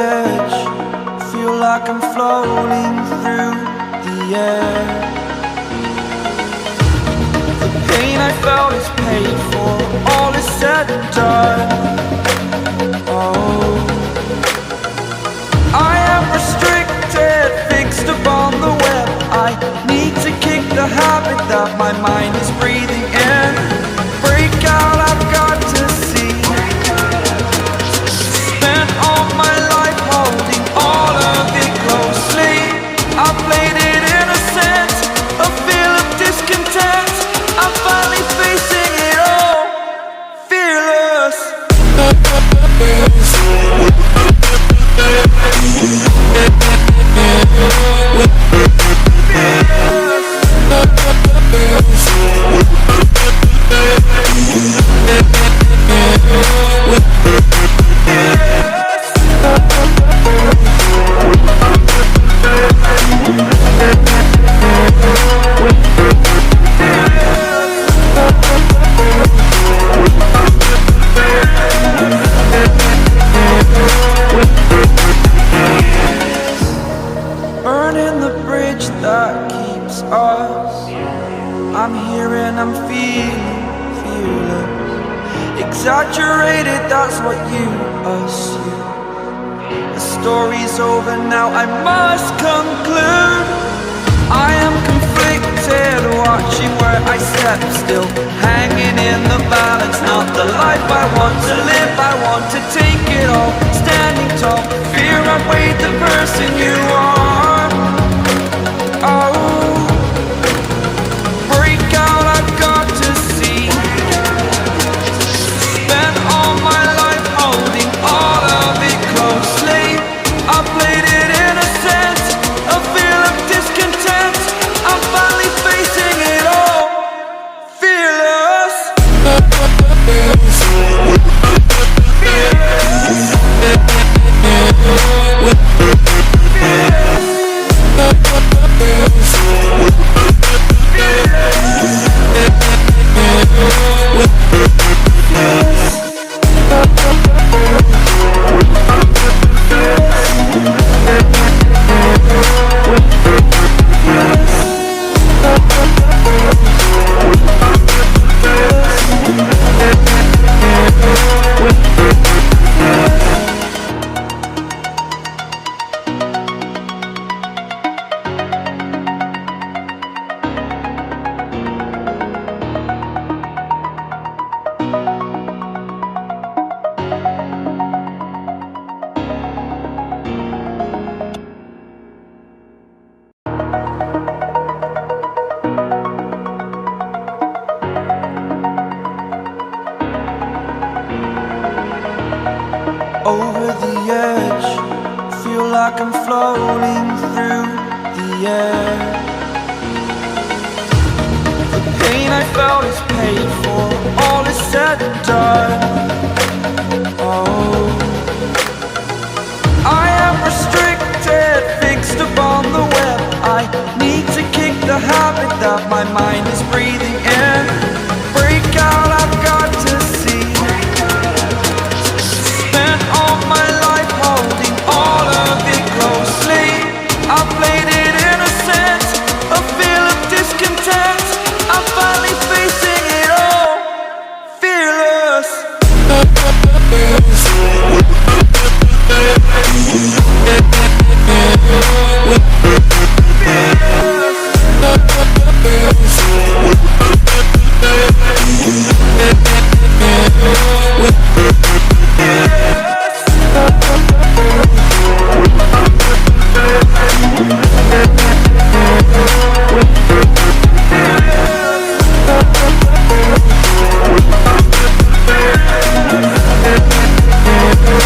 edge, feel like I'm floating through the air. The pain I felt is paid for, all is said and done. Oh, I am restricted, fixed upon the web. I need to kick the habit that my mind is breathing in. Break out, I've got to see. Spent all my life holding all of it closely. I played it innocent, a feel of discontent. I'm finally facing it all, fearless. Burning the bridge that keeps us. I'm here and I'm feeling fearless. Exaggerated, that's what you assume. The story's over now, I must conclude. I am conflicted, watching where I step still, hanging in the balance. Not the life I want to live, I want to take it all. Standing tall, fear I've weighed the person you are. Oh, break out, I've got to see. Spent all my life holding all of it closely. I played it innocent, a feel of discontent. I'm finally facing it all, fearless. Over the edge, feel like I'm floating through the air. The pain I felt is paid for, all is said and done. Oh, I am restricted, fixed upon the web. I need to kick the habit that my mind is breathing.